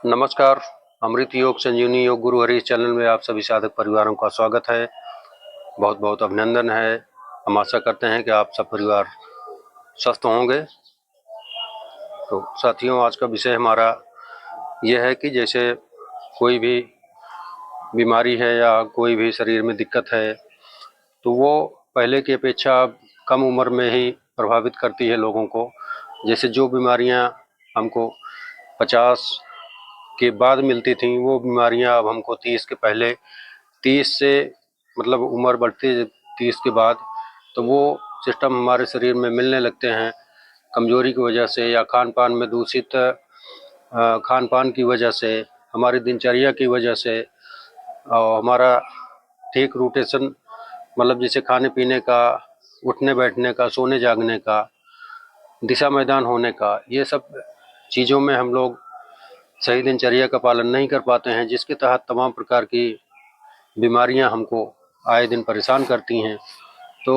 नमस्कार। अमृत योग संजीवनी योग गुरु हरीश चैनल में आप सभी साधक परिवारों का स्वागत है। बहुत बहुत अभिनंदन है। हम आशा करते हैं कि आप सब परिवार स्वस्थ होंगे। तो साथियों, आज का विषय हमारा यह है कि जैसे कोई भी बीमारी है या कोई भी शरीर में दिक्कत है तो वो पहले की अपेक्षा कम उम्र में ही प्रभावित करती है लोगों को। जैसे जो बीमारियां हमको 50 के बाद मिलती थी वो बीमारियां अब हमको 30 के पहले, 30 से मतलब उम्र बढ़ती है 30 के बाद, तो वो सिस्टम हमारे शरीर में मिलने लगते हैं कमजोरी की वजह से या खान पान में दूषित खान पान की वजह से, हमारी दिनचर्या की वजह से और हमारा ठीक रोटेशन मतलब जैसे खाने पीने का, उठने बैठने का, सोने जागने का, दिशा मैदान होने का, ये सब चीज़ों में हम लोग सही दिनचर्या का पालन नहीं कर पाते हैं, जिसके तहत तमाम प्रकार की बीमारियां हमको आए दिन परेशान करती हैं। तो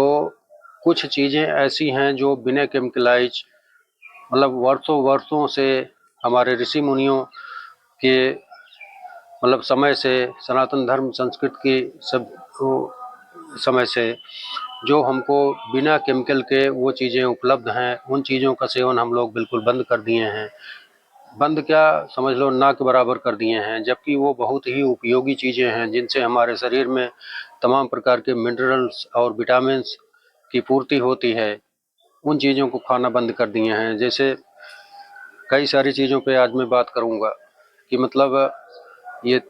कुछ चीज़ें ऐसी हैं जो बिना केमिकलाइज मतलब वर्षों वर्षों से हमारे ऋषि मुनियों के मतलब समय से, सनातन धर्म संस्कृति की सब समय से जो हमको बिना केमिकल के वो चीज़ें उपलब्ध हैं, उन चीज़ों का सेवन हम लोग बिल्कुल बंद कर दिए हैं। बंद क्या समझ लो, ना के बराबर कर दिए हैं, जबकि वो बहुत ही उपयोगी चीज़ें हैं जिनसे हमारे शरीर में तमाम प्रकार के मिनरल्स और विटामिन्स की पूर्ति होती है। उन चीज़ों को खाना बंद कर दिए हैं। जैसे कई सारी चीज़ों पे आज मैं बात करूँगा कि मतलब ये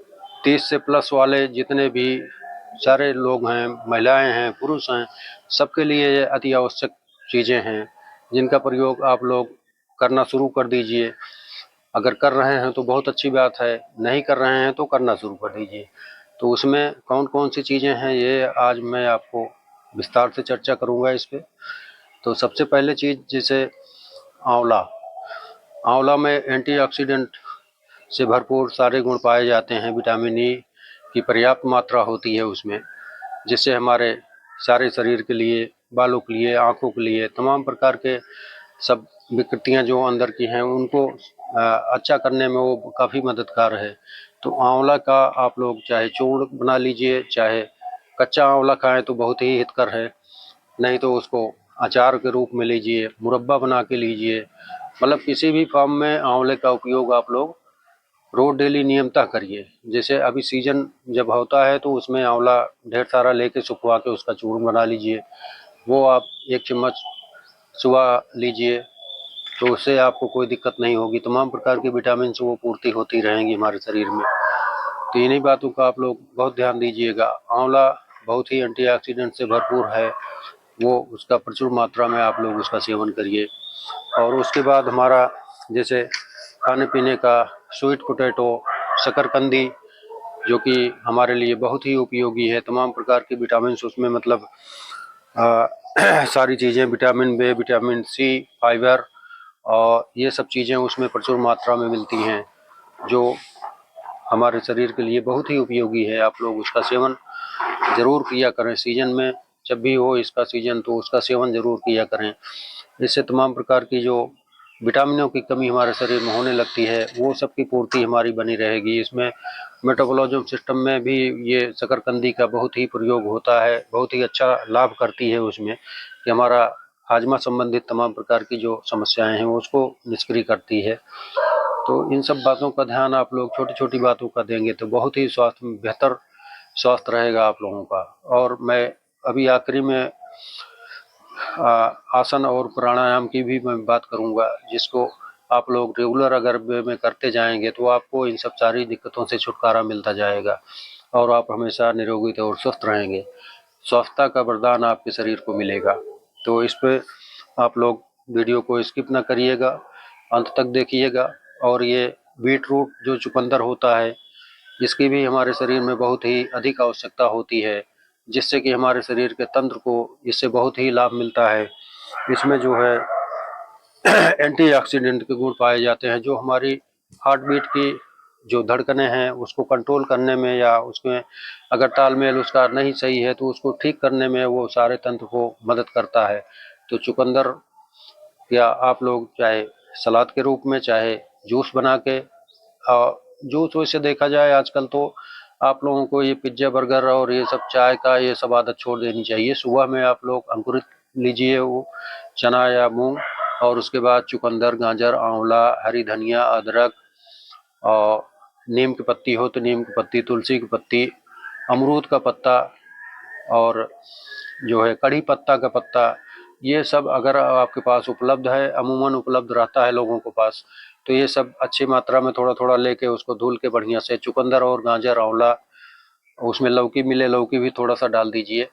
30 से प्लस वाले जितने भी सारे लोग हैं, महिलाएं हैं, पुरुष हैं, सबके लिए ये अति आवश्यक चीज़ें हैं जिनका प्रयोग आप लोग करना शुरू कर दीजिए। अगर कर रहे हैं तो बहुत अच्छी बात है, नहीं कर रहे हैं तो करना शुरू कर दीजिए। तो उसमें कौन कौन सी चीज़ें हैं ये आज मैं आपको विस्तार से चर्चा करूँगा इस पे। तो सबसे पहले चीज़ जैसे आंवला। आंवला में एंटीऑक्सीडेंट से भरपूर सारे गुण पाए जाते हैं, विटामिन ई की पर्याप्त मात्रा होती है उसमें, जिससे हमारे सारे शरीर के लिए, बालों के लिए, आँखों के लिए, तमाम प्रकार के सब विकृतियाँ जो अंदर की हैं उनको अच्छा करने में वो काफ़ी मददगार है। तो आंवला का आप लोग चाहे चूर्ण बना लीजिए, चाहे कच्चा आंवला खाएं तो बहुत ही हितकर है, नहीं तो उसको अचार के रूप में लीजिए, मुरब्बा बना के लीजिए। मतलब किसी भी फॉर्म में आंवले का उपयोग आप लोग रोज डेली नियमतः करिए। जैसे अभी सीजन जब होता है तो उसमें आंवला ढेर सारा लेके सुखवा के उसका चूर्ण बना लीजिए, वो आप 1 चम्मच सुबह लीजिए तो उससे आपको कोई दिक्कत नहीं होगी। तमाम प्रकार के विटामिन से वो पूर्ति होती रहेंगी हमारे शरीर में। तो इन्हीं बातों का आप लोग बहुत ध्यान दीजिएगा। आंवला बहुत ही एंटीऑक्सीडेंट से भरपूर है, वो उसका प्रचुर मात्रा में आप लोग उसका सेवन करिए। और उसके बाद हमारा जैसे खाने पीने का स्वीट पोटैटो, शकरकंदी, जो कि हमारे लिए बहुत ही उपयोगी है, तमाम प्रकार के विटामिन उसमें मतलब सारी चीज़ें, vitamin B, vitamin C, fibre और ये सब चीज़ें उसमें प्रचुर मात्रा में मिलती हैं, जो हमारे शरीर के लिए बहुत ही उपयोगी है। आप लोग उसका सेवन ज़रूर किया करें सीजन में, जब भी हो इसका सीजन तो उसका सेवन ज़रूर किया करें। इससे तमाम प्रकार की जो विटामिनों की कमी हमारे शरीर में होने लगती है वो सब की पूर्ति हमारी बनी रहेगी। इसमें मेटाबॉलिज्म सिस्टम में भी ये शकरकंदी का बहुत ही प्रयोग होता है, बहुत ही अच्छा लाभ करती है उसमें कि हमारा हाजमा संबंधित तमाम प्रकार की जो समस्याएं हैं उसको निष्क्रिय करती है। तो इन सब बातों का ध्यान आप लोग छोटी छोटी बातों का देंगे तो बहुत ही स्वास्थ्य बेहतर स्वास्थ्य रहेगा आप लोगों का। और मैं अभी आखिरी में आसन और प्राणायाम की भी मैं बात करूंगा, जिसको आप लोग रेगुलर अगर वे में करते जाएंगे तो आपको इन सब सारी दिक्कतों से छुटकारा मिलता जाएगा और आप हमेशा निरोगी और स्वस्थ रहेंगे। स्वस्थता का वरदान आपके शरीर को मिलेगा। तो इस पे आप लोग वीडियो को स्किप ना करिएगा, अंत तक देखिएगा। और ये बीट रूट जो चुकंदर होता है, इसकी भी हमारे शरीर में बहुत ही अधिक आवश्यकता होती है, जिससे कि हमारे शरीर के तंत्र को इससे बहुत ही लाभ मिलता है। इसमें जो है एंटीऑक्सीडेंट के गुण पाए जाते हैं, जो हमारी हार्ट बीट की जो धड़कनें हैं उसको कंट्रोल करने में या उसमें अगर तालमेल उसका नहीं सही है तो उसको ठीक करने में वो सारे तंत्र को मदद करता है। तो चुकंदर या आप लोग चाहे सलाद के रूप में, चाहे जूस बना के जूस वैसे देखा जाए आजकल तो आप लोगों को ये पिज्ज़ा बर्गर और ये सब चाय का ये सब आदत छोड़ देनी चाहिए। सुबह में आप लोग अंकुरित लीजिए वो चना या मूंग, और उसके बाद चुकंदर, गाजर, आंवला, हरी धनिया, अदरक, और नीम की पत्ती हो तो नीम की पत्ती, तुलसी की पत्ती, अमरूद का पत्ता, और जो है कड़ी पत्ता का पत्ता, ये सब अगर आपके पास उपलब्ध है, अमूमन उपलब्ध रहता है लोगों के पास, तो ये सब अच्छी मात्रा में थोड़ा थोड़ा लेके उसको धुल के बढ़िया से, चुकंदर और गाजर, आंवला, उसमें लौकी मिले लौकी भी थोड़ा सा डाल दीजिए,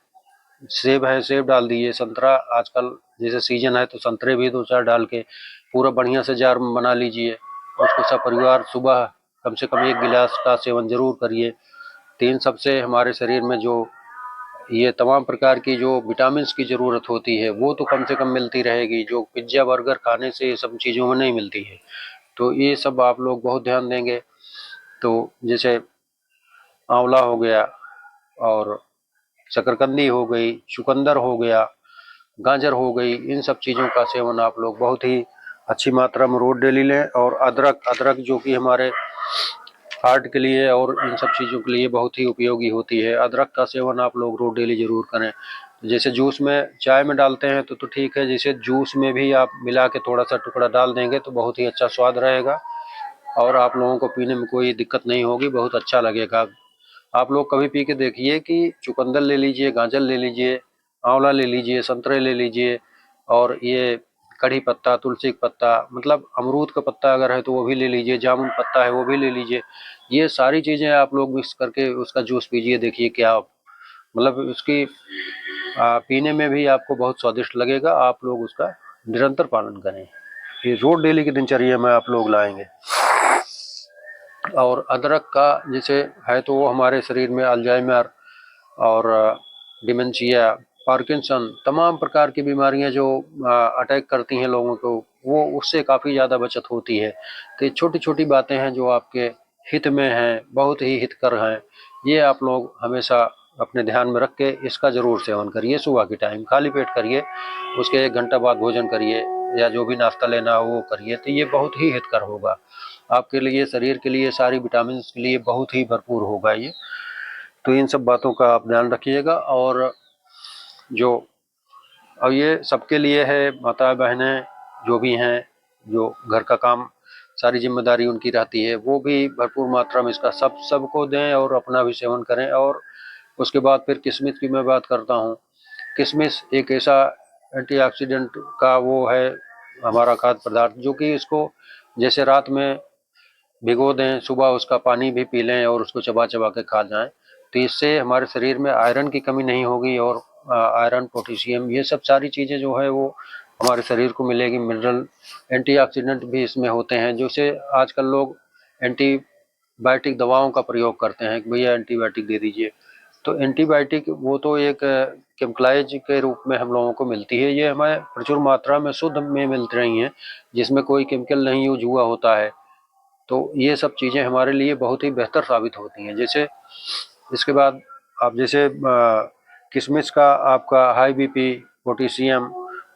सेब है सेब डाल दीजिए, संतरा आजकल जैसे सीजन है तो संतरे भी 2-4 डाल के पूरा बढ़िया से जार बना लीजिए। उसको सब परिवार सुबह कम से कम 1 गिलास का सेवन जरूर करिए। तो इन सबसे हमारे शरीर में जो ये तमाम प्रकार की जो विटामिन्स की ज़रूरत होती है वो तो कम से कम मिलती रहेगी, जो पिज्ज़ा बर्गर खाने से ये सब चीज़ों में नहीं मिलती है। तो ये सब आप लोग बहुत ध्यान देंगे तो जैसे आंवला हो गया, और शकरकंदी हो गई, चुकंदर हो गया, गाजर हो गई, इन सब चीज़ों का सेवन आप लोग बहुत ही अच्छी मात्रा में रोज डेली लें। और अदरक अदरक जो कि हमारे हार्ट के लिए और इन सब चीज़ों के लिए बहुत ही उपयोगी होती है। अदरक का सेवन आप लोग रोज डेली ज़रूर करें। जैसे जूस में चाय में डालते हैं तो ठीक है, जैसे जूस में भी आप मिला के थोड़ा सा टुकड़ा डाल देंगे तो बहुत ही अच्छा स्वाद रहेगा और आप लोगों को पीने में कोई दिक्कत नहीं होगी, बहुत अच्छा लगेगा। आप लोग कभी पी के देखिए कि चुकंदर ले लीजिए, गाजर ले लीजिए, आंवला ले लीजिए, संतरे ले लीजिए, और ये कड़ी पत्ता, तुलसी का पत्ता, मतलब अमरूद का पत्ता अगर है तो वो भी ले लीजिए, जामुन पत्ता है वो भी ले लीजिए। ये सारी चीज़ें आप लोग मिक्स करके उसका जूस पीजिए, देखिए क्या मतलब उसकी पीने में भी आपको बहुत स्वादिष्ट लगेगा। आप लोग उसका निरंतर पालन करें, ये रोज डेली की दिनचर्या में आप लोग लाएंगे। और अदरक का जैसे है तो वो हमारे शरीर में अल्जाइमर और डिमेंशिया, पार्किंसन, तमाम प्रकार की बीमारियां जो अटैक करती हैं लोगों को, वो उससे काफ़ी ज़्यादा बचत होती है। तो ये छोटी छोटी बातें हैं जो आपके हित में हैं, बहुत ही हितकर हैं। ये आप लोग हमेशा अपने ध्यान में रख के इसका ज़रूर सेवन करिए। सुबह के टाइम खाली पेट करिए, उसके 1 घंटा बाद भोजन करिए या जो भी नाश्ता लेना हो वो करिए, तो ये बहुत ही हितकर होगा आपके लिए, शरीर के लिए, सारी विटामिन के लिए बहुत ही भरपूर होगा ये। तो इन सब बातों का आप ध्यान रखिएगा। और जो अब ये सबके लिए है, माता बहनें जो भी हैं, जो घर का काम सारी जिम्मेदारी उनकी रहती है, वो भी भरपूर मात्रा में इसका सबको दें और अपना भी सेवन करें। और उसके बाद फिर किशमिश की मैं बात करता हूँ। किशमिश एक ऐसा एंटीऑक्सीडेंट का वो है हमारा खाद्य पदार्थ, जो कि इसको जैसे रात में भिगो दें, सुबह उसका पानी भी पी लें और उसको चबा चबा के खा जाएं, तो इससे हमारे शरीर में आयरन की कमी नहीं होगी। और आयरन, पोटेशियम, ये सब सारी चीज़ें जो है वो हमारे शरीर को मिलेगी। मिनरल, एंटीऑक्सीडेंट भी इसमें होते हैं, जैसे आजकल लोग एंटीबायोटिक दवाओं का प्रयोग करते हैं कि भैया एंटीबायोटिक दे दीजिए। तो एंटीबायोटिक वो तो एक केमिकलाइज के रूप में हम लोगों को मिलती है, ये हमें प्रचुर मात्रा में शुद्ध में मिल रही हैं, जिसमें कोई केमिकल नहीं यूज हुआ होता है। तो ये सब चीज़ें हमारे लिए बहुत ही बेहतर साबित होती हैं। जैसे इसके बाद आप जैसे किशमिश का आपका हाई बीपी, पोटेशियम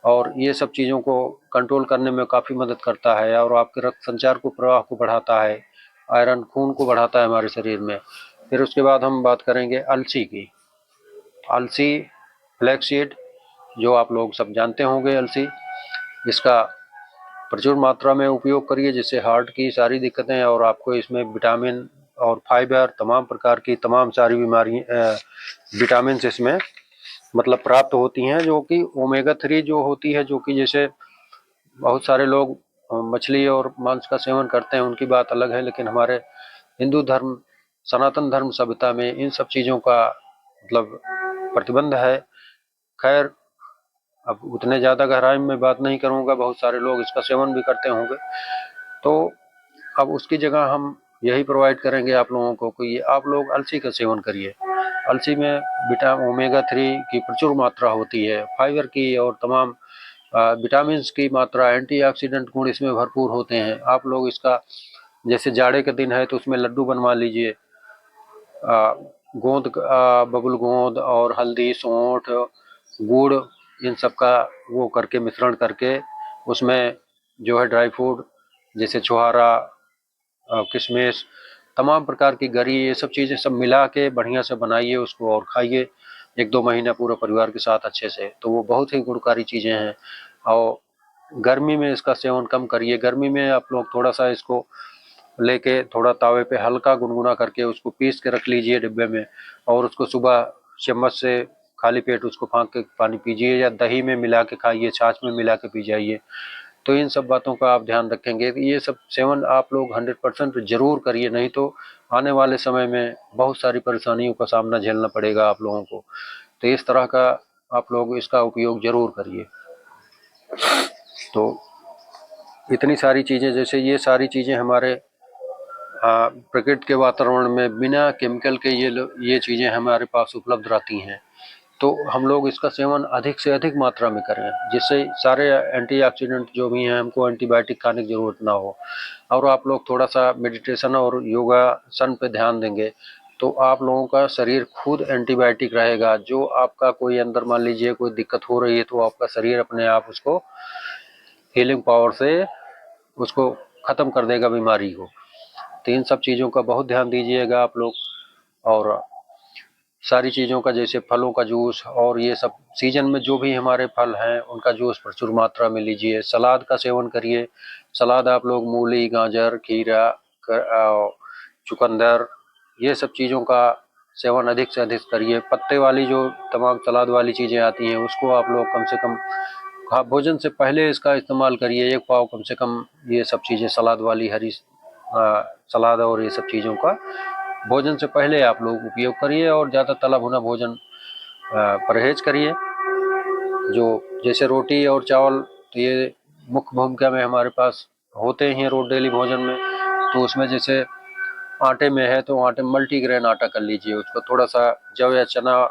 और ये सब चीज़ों को कंट्रोल करने में काफ़ी मदद करता है, और आपके रक्त संचार को, प्रवाह को बढ़ाता है, आयरन खून को बढ़ाता है हमारे शरीर में। फिर उसके बाद हम बात करेंगे अलसी की। अलसी, फ्लैक्सीड, जो आप लोग सब जानते होंगे, अलसी, इसका प्रचुर मात्रा में उपयोग करिए, जिससे हार्ट की सारी दिक्कतें और आपको इसमें विटामिन और फाइबर, तमाम प्रकार की तमाम सारी बीमारी विटामिन इसमें मतलब प्राप्त होती हैं, जो कि ओमेगा 3 जो होती है, जो कि जैसे बहुत सारे लोग मछली और मांस का सेवन करते हैं, उनकी बात अलग है, लेकिन हमारे हिंदू धर्म, सनातन धर्म सभ्यता में इन सब चीज़ों का मतलब प्रतिबंध है। खैर, अब उतने ज़्यादा गहराई में बात नहीं करूँगा, बहुत सारे लोग इसका सेवन भी करते होंगे, तो अब उसकी जगह हम यही प्रोवाइड करेंगे आप लोगों को कि आप लोग अलसी का सेवन करिए। अलसी में ओमेगा 3 की प्रचुर मात्रा होती है, फाइबर की और तमाम विटामिन की मात्रा, एंटीऑक्सीडेंट गुण इसमें भरपूर होते हैं। आप लोग इसका जैसे जाड़े के दिन है तो उसमें लड्डू बनवा लीजिए, गोंद, बबुल गोंद और हल्दी, सौंठ, गुड़, इन सब का वो करके मिश्रण करके उसमें जो है ड्राई फ्रूट जैसे छुहारा, किशमिश तमाम प्रकार की गरी, ये सब चीज़ें सब मिला के बढ़िया से बनाइए उसको और खाइए 1-2 महीना पूरा परिवार के साथ अच्छे से, तो वो बहुत ही गुणकारी चीज़ें हैं। और गर्मी में इसका सेवन कम करिए। गर्मी में आप लोग थोड़ा सा इसको लेके थोड़ा तावे पे हल्का गुनगुना करके उसको पीस के रख लीजिए डिब्बे में, और उसको सुबह चम्मच से खाली पेट उसको फाँक के पानी पीजिए, या दही में मिला के खाइए, छाछ में मिला के पी जाइए। तो इन सब बातों का आप ध्यान रखेंगे, ये सब सेवन आप लोग 100% ज़रूर करिए, नहीं तो आने वाले समय में बहुत सारी परेशानियों का सामना झेलना पड़ेगा आप लोगों को। तो इस तरह का आप लोग इसका उपयोग ज़रूर करिए। तो इतनी सारी चीज़ें, जैसे ये सारी चीज़ें हमारे प्रकृति के वातावरण में बिना केमिकल के ये चीज़ें हमारे पास उपलब्ध रहती हैं, तो हम लोग इसका सेवन अधिक से अधिक मात्रा में करें, जिससे सारे एंटीऑक्सीडेंट जो भी हैं हमको एंटीबायोटिक खाने की ज़रूरत ना हो। और आप लोग थोड़ा सा मेडिटेशन और योगासन पे ध्यान देंगे तो आप लोगों का शरीर खुद एंटीबायोटिक रहेगा। जो आपका कोई अंदर मान लीजिए कोई दिक्कत हो रही है तो आपका शरीर अपने आप उसको हीलिंग पावर से उसको ख़त्म कर देगा बीमारी को। तो इन सब चीज़ों का बहुत ध्यान दीजिएगा आप लोग। और सारी चीज़ों का, जैसे फलों का जूस और ये सब सीजन में जो भी हमारे फल हैं उनका जूस प्रचुर मात्रा में लीजिए। सलाद का सेवन करिए। सलाद आप लोग मूली, गाजर, खीरा, चुकंदर, ये सब चीज़ों का सेवन अधिक से अधिक करिए। पत्ते वाली जो तमाम सलाद वाली चीज़ें आती हैं उसको आप लोग कम से कम भोजन से पहले इसका इस्तेमाल करिए। 1 पाव कम से कम ये सब चीज़ें सलाद वाली हरी सलाद और ये सब चीज़ों का भोजन से पहले आप लोग उपयोग करिए। और ज़्यादा तला भुना भोजन परहेज करिए। जो जैसे रोटी और चावल, तो ये मुख्य भूमिका में हमारे पास होते ही हैं रोज डेली भोजन में। तो उसमें जैसे आटे में है तो आटे में मल्टीग्रेन आटा कर लीजिए, उसको थोड़ा सा जव या चना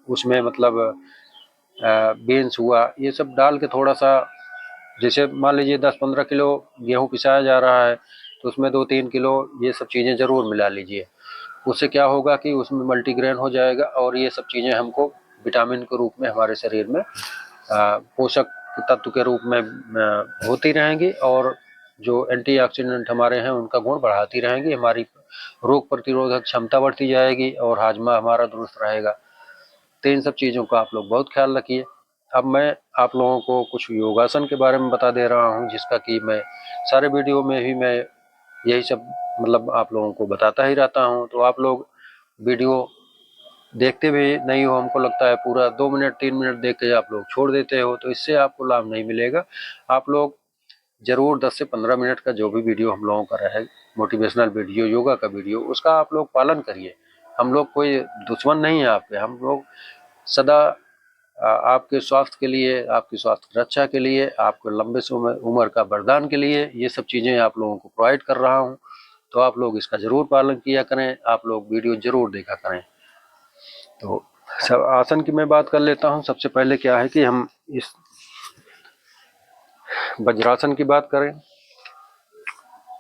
उसमें मतलब बीन्स हुआ, ये सब डाल के थोड़ा सा, जैसे मान लीजिए 10-15 किलो गेहूँ पिसाया जा रहा है तो उसमें 2-3 किलो ये सब चीज़ें ज़रूर मिला लीजिए। उससे क्या होगा कि उसमें मल्टीग्रेन हो जाएगा और ये सब चीज़ें हमको विटामिन के रूप में हमारे शरीर में पोषक तत्व के रूप में होती रहेंगी, और जो एंटीऑक्सीडेंट हमारे हैं उनका गुण बढ़ाती रहेंगी। हमारी रोग प्रतिरोधक क्षमता बढ़ती जाएगी और हाजमा हमारा दुरुस्त रहेगा। तो इन सब चीज़ों का आप लोग बहुत ख्याल रखिए। अब मैं आप लोगों को कुछ योगासन के बारे में बता दे रहा हूँ, जिसका कि मैं सारे वीडियो में भी मैं यही सब मतलब आप लोगों को बताता ही रहता हूँ। तो आप लोग वीडियो देखते भी नहीं हो, हमको लगता है पूरा 2 मिनट 3 मिनट देख के आप लोग छोड़ देते हो, तो इससे आपको लाभ नहीं मिलेगा। आप लोग ज़रूर 10 से 15 मिनट का जो भी वीडियो हम लोगों का रहे, मोटिवेशनल वीडियो, योगा का वीडियो, उसका आप लोग पालन करिए। हम लोग कोई दुश्मन नहीं है आपके, हम लोग सदा आपके स्वास्थ्य के लिए, आपकी स्वास्थ्य रक्षा के लिए, आपको लंबे उम्र का वरदान के लिए ये सब चीज़ें आप लोगों को प्रोवाइड कर रहा हूँ। तो आप लोग इसका ज़रूर पालन किया करें, आप लोग वीडियो ज़रूर देखा करें। तो सब आसन की मैं बात कर लेता हूँ। सबसे पहले क्या है कि हम इस वज्रासन की बात करें।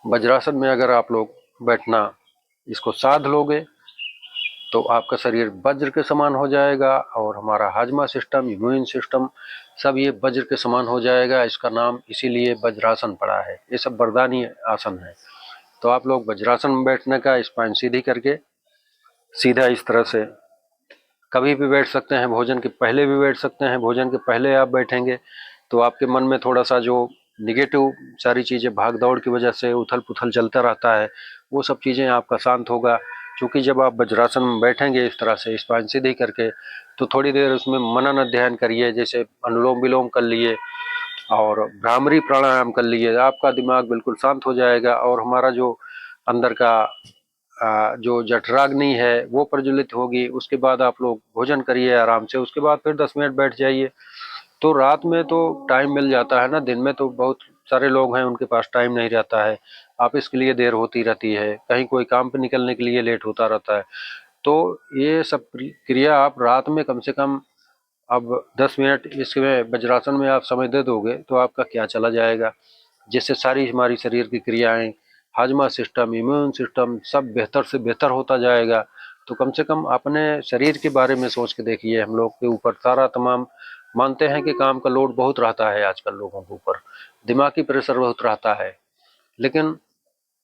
वज्रासन में अगर आप लोग बैठना इसको साध लोगे तो आपका शरीर वज्र के समान हो जाएगा, और हमारा हाजमा सिस्टम, इम्यून सिस्टम सब ये वज्र के समान हो जाएगा। इसका नाम इसीलिए वज्रासन पड़ा है। ये सब वरदानी आसन है। तो आप लोग वज्रासन में बैठने का स्पाइन सीधी करके सीधा इस तरह से कभी भी बैठ सकते हैं, भोजन के पहले भी बैठ सकते हैं। भोजन के पहले आप बैठेंगे तो आपके मन में थोड़ा सा जो निगेटिव सारी चीज़ें भाग दौड़ की वजह से उथल पुथल चलता रहता है, वो सब चीज़ें आपका शांत होगा। क्योंकि जब आप वज्रासन में बैठेंगे इस तरह से स्पाइन सीधी करके, तो थोड़ी देर उसमें मनन अध्ययन करिए, जैसे अनुलोम विलोम कर लिए और भ्रामरी प्राणायाम कर लिए। आपका दिमाग बिल्कुल शांत हो जाएगा और हमारा जो अंदर का जो जठराग्नि है वो प्रज्वलित होगी। उसके बाद आप लोग भोजन करिए आराम से, उसके बाद फिर 10 मिनट बैठ जाइए। तो रात में तो टाइम मिल जाता है ना, दिन में तो बहुत सारे लोग हैं उनके पास टाइम नहीं रहता है, ऑफिस के लिए देर होती रहती है, कहीं कोई काम पे निकलने के लिए लेट होता रहता है। तो ये सब क्रिया आप रात में कम से कम अब 10 मिनट इसमें वज्रासन में आप समय दे दोगे तो आपका क्या चला जाएगा, जिससे सारी हमारी शरीर की क्रियाएं, हाजमा सिस्टम, इम्यून सिस्टम सब बेहतर से बेहतर होता जाएगा। तो कम से कम अपने शरीर के बारे में सोच के देखिए। हम लोग के ऊपर सारा तमाम मानते हैं कि काम का लोड बहुत रहता है आजकल लोगों के ऊपर, दिमागी प्रेशर बहुत रहता है, लेकिन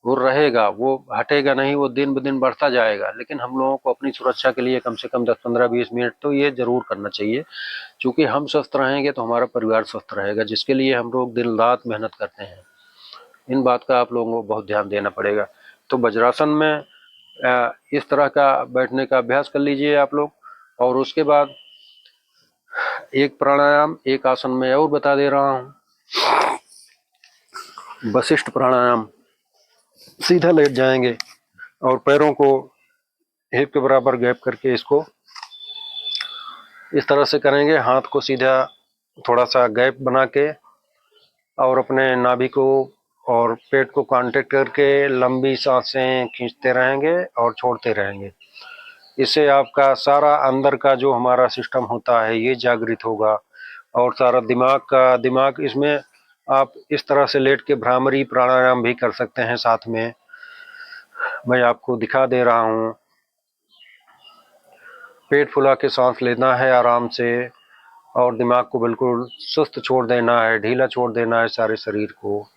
वो रहेगा, वो हटेगा नहीं, वो दिन ब दिन बढ़ता जाएगा। लेकिन हम लोगों को अपनी सुरक्षा के लिए कम से कम 10-15-20 मिनट तो ये जरूर करना चाहिए, क्योंकि हम स्वस्थ रहेंगे तो हमारा परिवार स्वस्थ रहेगा, जिसके लिए हम लोग दिन रात मेहनत करते हैं। इन बात का आप लोगों को बहुत ध्यान देना पड़ेगा। तो वज्रासन में इस तरह का बैठने का अभ्यास कर लीजिए आप लोग। और उसके बाद एक प्राणायाम, एक आसन में और बता दे रहा हूँ, वशिष्ठ प्राणायाम। सीधा लेट जाएंगे और पैरों को हिप के बराबर गैप करके इसको इस तरह से करेंगे, हाथ को सीधा थोड़ा सा गैप बना के और अपने नाभि को और पेट को कांटेक्ट करके लंबी सांसें खींचते रहेंगे और छोड़ते रहेंगे। इससे आपका सारा अंदर का जो हमारा सिस्टम होता है ये जागृत होगा, और सारा दिमाग इसमें आप इस तरह से लेट के भ्रामरी प्राणायाम भी कर सकते हैं। साथ में मैं आपको दिखा दे रहा हूँ। पेट फुला के सांस लेना है आराम से, और दिमाग को बिल्कुल सुस्त छोड़ देना है, ढीला छोड़ देना है सारे शरीर को।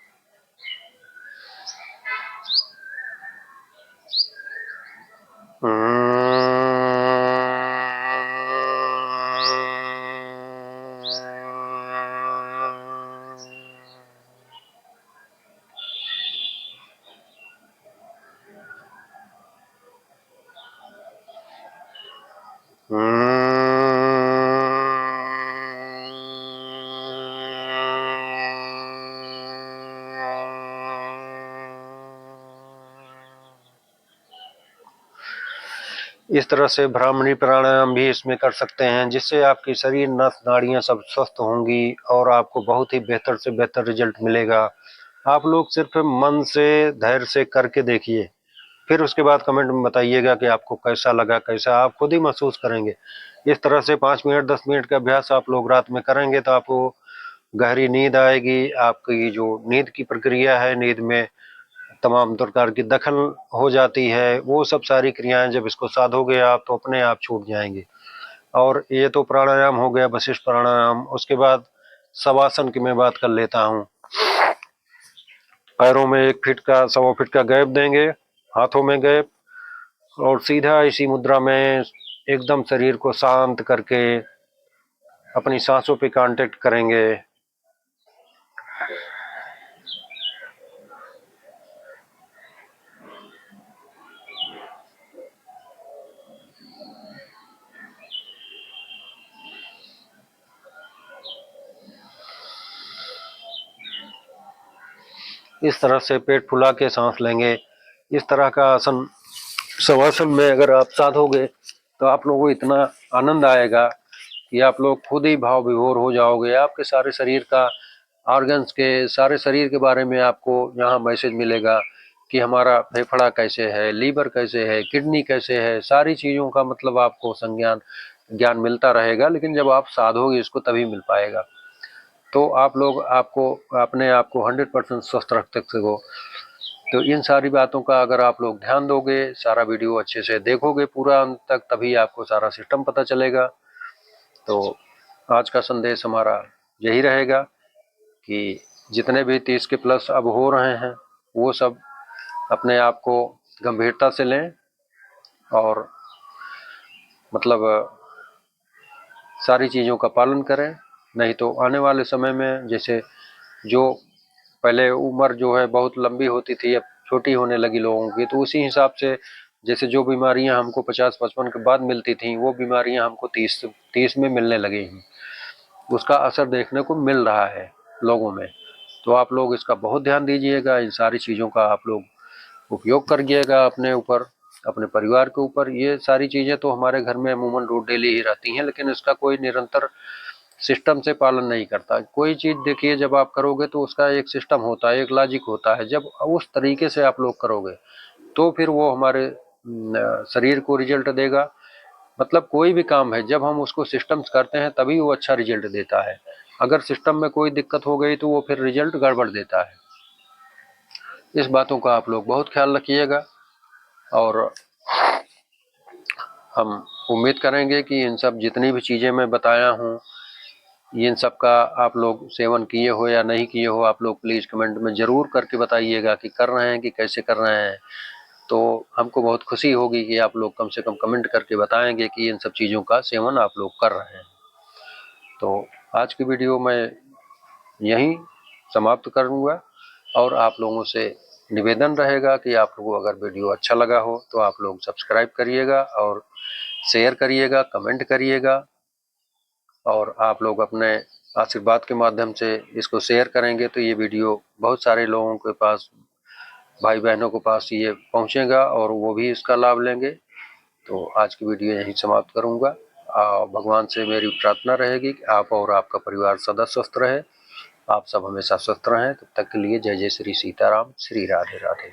इस तरह से भ्रामरी प्राणायाम भी इसमें कर सकते हैं, जिससे आपकी शरीर नस नाड़ियां सब स्वस्थ होंगी और आपको बहुत ही बेहतर से बेहतर रिजल्ट मिलेगा। आप लोग सिर्फ मन से धैर्य से करके देखिए, फिर उसके बाद कमेंट में बताइएगा कि आपको कैसा लगा, कैसा आप खुद ही महसूस करेंगे। इस तरह से 5 मिनट 10 मिनट का अभ्यास आप लोग रात में करेंगे तो आपको गहरी नींद आएगी। आपकी जो नींद की प्रक्रिया है, नींद में तमाम प्रकार की दखल हो जाती है, वो सब सारी क्रियाएं जब इसको साधोगे आप तो अपने आप छूट जाएंगी। और ये तो प्राणायाम हो गया, वशिष्ठ प्राणायाम। उसके बाद शवासन की मैं बात कर लेता हूँ। पैरों में 1 फीट का 1.25 फीट का गैप देंगे, हाथों में गैप, और सीधा इसी मुद्रा में एकदम शरीर को शांत करके अपनी सांसों पे कांटेक्ट करेंगे। इस तरह से पेट फुला के सांस लेंगे। इस तरह का आसन शवासन में अगर आप साधोगे तो आप लोगों को इतना आनंद आएगा कि आप लोग खुद ही भाव विभोर हो जाओगे। आपके सारे शरीर का ऑर्गन्स के सारे शरीर के बारे में आपको यहाँ मैसेज मिलेगा कि हमारा फेफड़ा कैसे है, लीवर कैसे है, किडनी कैसे है, सारी चीज़ों का मतलब आपको ज्ञान मिलता रहेगा। लेकिन जब आप साधोगे इसको तभी मिल पाएगा। तो आप लोग आपको अपने आप को 100% स्वस्थ रख सकते हो। तो इन सारी बातों का अगर आप लोग ध्यान दोगे, सारा वीडियो अच्छे से देखोगे पूरा अंत तक, तभी आपको सारा सिस्टम पता चलेगा। तो आज का संदेश हमारा यही रहेगा कि जितने भी 30 के प्लस अब हो रहे हैं वो सब अपने आप को गंभीरता से लें, और मतलब सारी चीज़ों का पालन करें। नहीं तो आने वाले समय में जैसे जो पहले उम्र जो है बहुत लंबी होती थी, अब छोटी होने लगी लोगों की, तो उसी हिसाब से जैसे जो बीमारियां हमको 50-55 के बाद मिलती थी, वो बीमारियां हमको 30 में मिलने लगी हैं। उसका असर देखने को मिल रहा है लोगों में। तो आप लोग इसका बहुत ध्यान दीजिएगा, इन सारी चीज़ों का आप लोग उपयोग करिएगा अपने ऊपर, अपने परिवार के ऊपर। ये सारी चीज़ें तो हमारे घर में अमूमन रोज डेली ही रहती हैं, लेकिन इसका कोई निरंतर सिस्टम से पालन नहीं करता। कोई चीज़ देखिए जब आप करोगे तो उसका एक सिस्टम होता है, एक लॉजिक होता है। जब उस तरीके से आप लोग करोगे तो फिर वो हमारे शरीर को रिजल्ट देगा। मतलब कोई भी काम है जब हम उसको सिस्टम से करते हैं तभी वो अच्छा रिजल्ट देता है। अगर सिस्टम में कोई दिक्कत हो गई तो वो फिर रिजल्ट गड़बड़ देता है। इस बातों का आप लोग बहुत ख्याल रखिएगा, और हम उम्मीद करेंगे कि इन सब जितनी भी चीज़ें मैं बताया हूँ इन सब का आप लोग सेवन किए हो या नहीं किए हो, आप लोग प्लीज़ कमेंट में ज़रूर करके बताइएगा कि कर रहे हैं कि कैसे कर रहे हैं। तो हमको बहुत खुशी होगी कि आप लोग कम से कम कमेंट करके बताएंगे कि इन सब चीज़ों का सेवन आप लोग कर रहे हैं। तो आज की वीडियो मैं यहीं समाप्त करूँगा और आप लोगों से निवेदन रहेगा कि आप लोगों को अगर वीडियो अच्छा लगा हो तो आप लोग सब्सक्राइब करिएगा और शेयर करिएगा, कमेंट करिएगा, और आप लोग अपने आशीर्वाद के माध्यम से इसको शेयर करेंगे तो ये वीडियो बहुत सारे लोगों के पास, भाई बहनों के पास ये पहुंचेगा और वो भी इसका लाभ लेंगे। तो आज की वीडियो यहीं समाप्त करूंगा। भगवान से मेरी प्रार्थना रहेगी कि आप और आपका परिवार सदा स्वस्थ रहे, आप सब हमेशा स्वस्थ रहें। तब तक के लिए जय जय श्री सीताराम, श्री राधे राधे।